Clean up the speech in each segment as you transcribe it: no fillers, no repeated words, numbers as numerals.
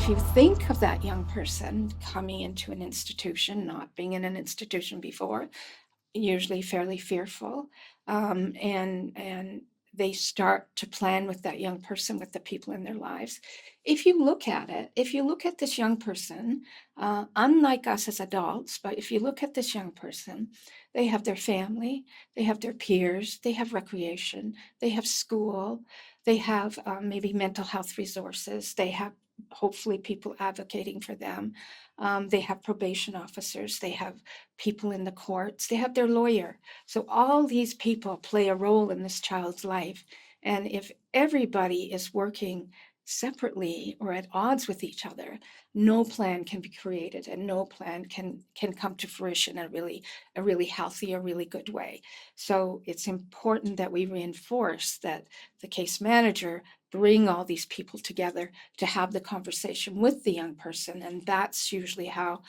if you think of that young person coming into an institution, not being in an institution before, usually fairly fearful, and they start to plan with that young person, with the people in their lives. If you look at it, if you look at this young person, unlike us as adults, but if you look at this young person, they have their family, they have their peers, they have recreation, they have school, they have maybe mental health resources, they have hopefully people advocating for them. They have probation officers, they have people in the courts, they have their lawyer. So all these people play a role in this child's life. And if everybody is working separately or at odds with each other, no plan can be created and no plan can come to fruition in a really healthy, a really good way. So it's important that we reinforce that the case manager bring all these people together to have the conversation with the young person. And that's usually how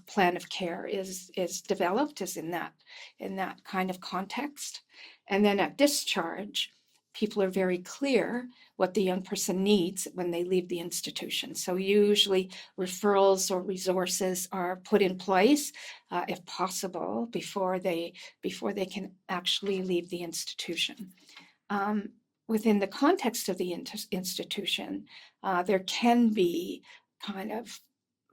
plan of care is developed, is in that kind of context. And then at discharge, people are very clear what the young person needs when they leave the institution. So usually referrals or resources are put in place, if possible, before they can actually leave the institution. Within the context of the institution, there can be kind of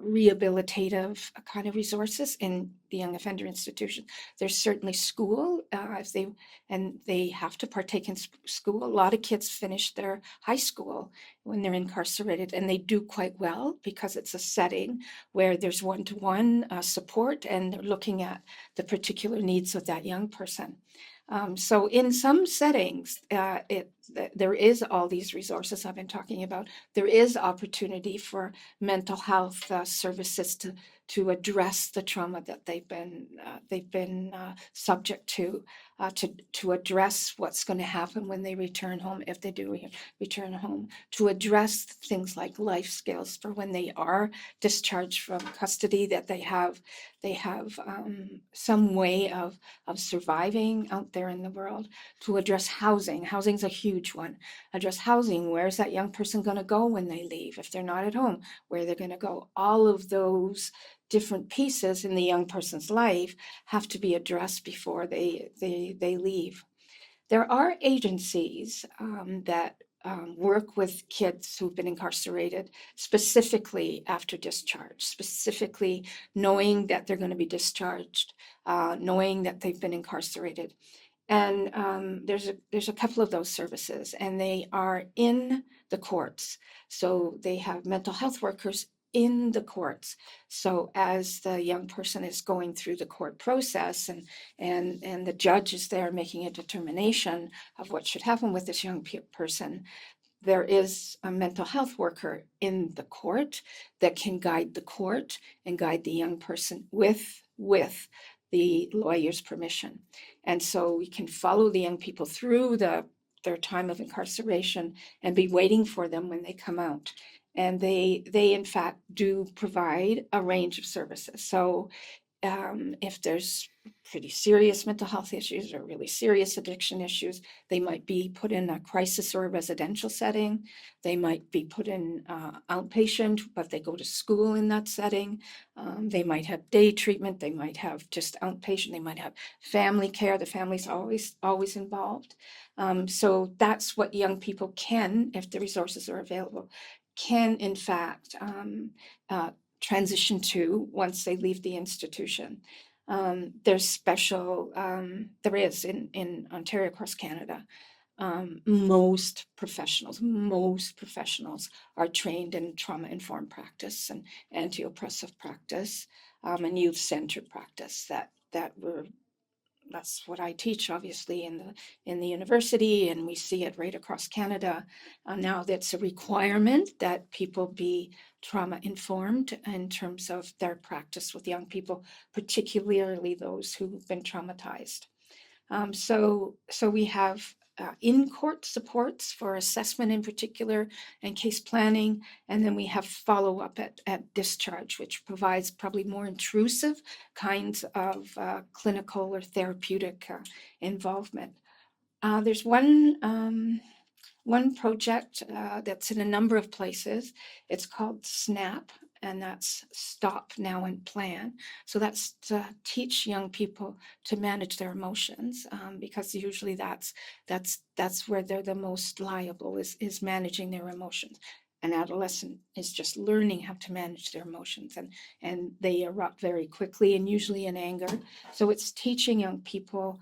rehabilitative kind of resources in the young offender institution. There's certainly school, if they have to partake in school. A lot of kids finish their high school when they're incarcerated, and they do quite well because it's a setting where there's one-to-one support, and they're looking at the particular needs of that young person. So in some settings, there is all these resources I've been talking about. There is opportunity for mental health services to address the trauma that they've been subject to address what's going to happen when they return home, if they do return home, to address things like life skills for when they are discharged from custody, that they have some way of surviving out there in the world, to address housing. Housing's a huge one. Address housing. Where's that young person going to go when they leave? If they're not at home, where they're going to go? All of those different pieces in the young person's life have to be addressed before they leave. There are agencies that work with kids who've been incarcerated specifically after discharge, specifically knowing that they're going to be discharged, knowing that they've been incarcerated. And there's a couple of those services, and they are in the courts. So they have mental health workers in the courts. So as the young person is going through the court process, and the judge is there making a determination of what should happen with this young person, there is a mental health worker in the court that can guide the court and guide the young person with the lawyer's permission. And so we can follow the young people through their time of incarceration and be waiting for them when they come out. And they in fact do provide a range of services. So if there's pretty serious mental health issues or really serious addiction issues, they might be put in a crisis or a residential setting. They might be put in outpatient, but they go to school in that setting. They might have day treatment. They might have just outpatient. They might have family care. The family's always involved. So that's what young people can, if the resources are available, can in fact transition to once they leave the institution. There's special, there is in Ontario, across Canada, most professionals are trained in trauma-informed practice and anti-oppressive practice, and youth-centered practice. That's what I teach, obviously, in the university, and we see it right across Canada. Now that's a requirement that people be trauma informed in terms of their practice with young people, particularly those who've been traumatized. So we have in-court supports for assessment in particular and case planning, and then we have follow-up at discharge, which provides probably more intrusive kinds of clinical or therapeutic involvement. There's one one project that's in a number of places. It's called SNAP, and that's Stop Now and Plan. So that's to teach young people to manage their emotions, because usually that's where they're the most liable, is managing their emotions. An adolescent is just learning how to manage their emotions, and they erupt very quickly and usually in anger. So it's teaching young people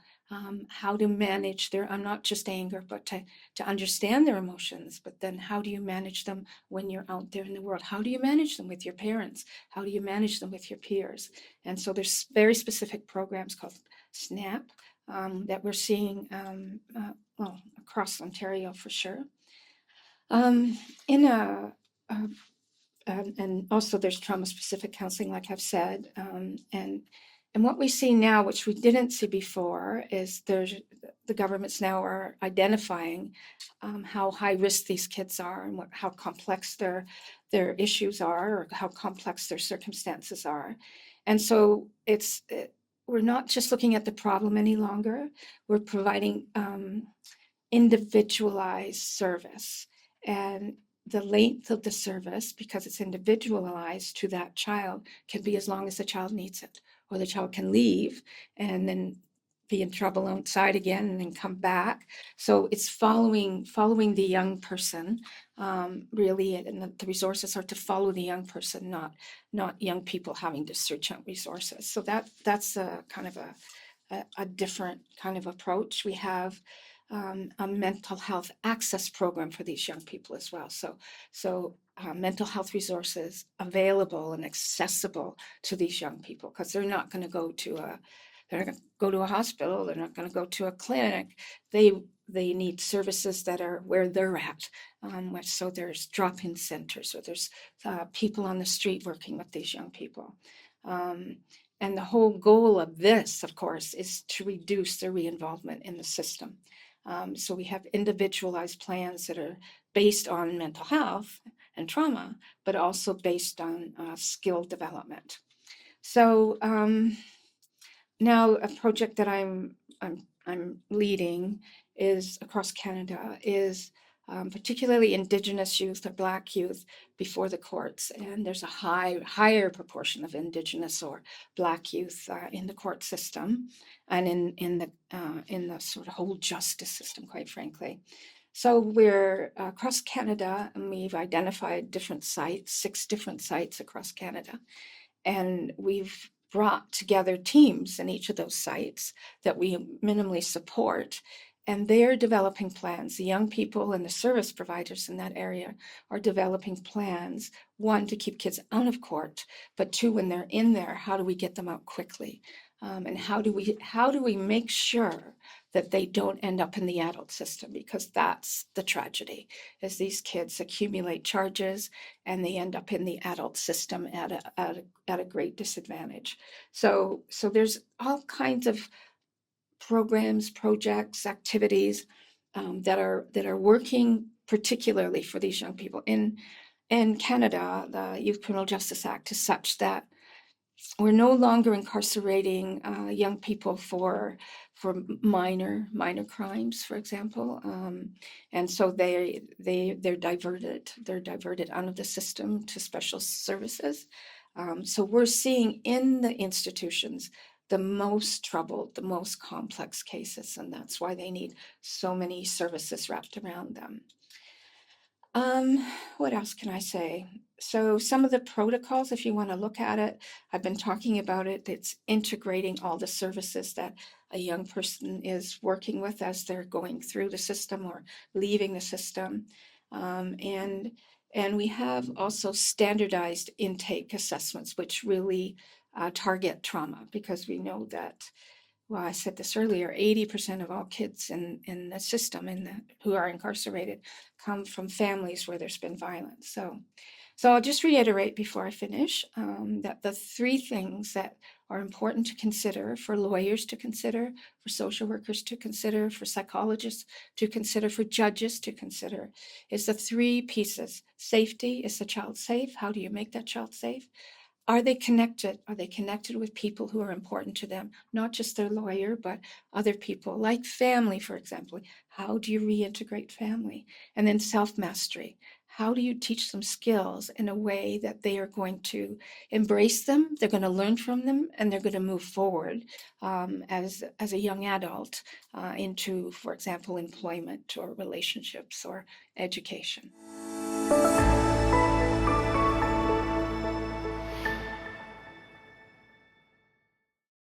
how to manage their, not just anger, but to understand their emotions. But then how do you manage them when you're out there in the world? How do you manage them with your parents? How do you manage them with your peers? And so there's very specific programs called SNAP that we're seeing well, across Ontario for sure. In a and also there's trauma specific counseling, like I've said, and what we see now, which we didn't see before, is the governments now are identifying how high risk these kids are, and how complex their issues are, or how complex their circumstances are. And so we're not just looking at the problem any longer. We're providing individualized service, and the length of the service, because it's individualized to that child, can be as long as the child needs it, or the child can leave and then be in trouble outside again and then come back. So it's following the young person, really, and the resources are to follow the young person, not young people having to search out resources. So that's a kind of a different kind of approach. We have a mental health access program for these young people as well. So mental health resources available and accessible to these young people, because they're not going to go to a hospital. They're not going to go to a clinic. They need services that are where they're at. So there's drop-in centers, or there's people on the street working with these young people. And the whole goal of this, of course, is to reduce their re-involvement in the system. So we have individualized plans that are based on mental health and trauma, but also based on skill development. So now a project that I'm leading is across Canada, is particularly Indigenous youth or Black youth before the courts, and there's a higher proportion of Indigenous or Black youth in the court system, and in the sort of whole justice system, quite frankly. So we're across Canada, and we've identified different sites, 6 different sites across Canada, and we've brought together teams in each of those sites that we minimally support, and they're developing plans. The young people and the service providers in that area are developing plans, one, to keep kids out of court, but two, when they're in there, how do we get them out quickly? And how do we make sure that they don't end up in the adult system? Because that's the tragedy, is these kids accumulate charges and they end up in the adult system at a great disadvantage. So there's all kinds of programs, projects, activities that are working particularly for these young people. In Canada, the Youth Criminal Justice Act is such that we're no longer incarcerating young people for minor crimes, for example, and so they're diverted out of the system to special services. So we're seeing in the institutions the most troubled, the most complex cases, and that's why they need so many services wrapped around them. What else can I say? So some of the protocols, if you want to look at it, I've been talking about it. It's integrating all the services that a young person is working with as they're going through the system or leaving the system. And we have also standardized intake assessments, which really target trauma, because we know that, well, I said this earlier, 80% of all kids in the system who are incarcerated come from families where there's been violence. So I'll just reiterate before I finish that the 3 things that are important to consider, for lawyers to consider, for social workers to consider, for psychologists to consider, for judges to consider, is the 3 pieces. Safety: is the child safe? How do you make that child safe? Are they connected? Are they connected with people who are important to them? Not just their lawyer, but other people, like family, for example. How do you reintegrate family? And then self-mastery. How do you teach them skills in a way that they are going to embrace them, they're going to learn from them, and they're going to move forward as a young adult into, for example, employment or relationships or education?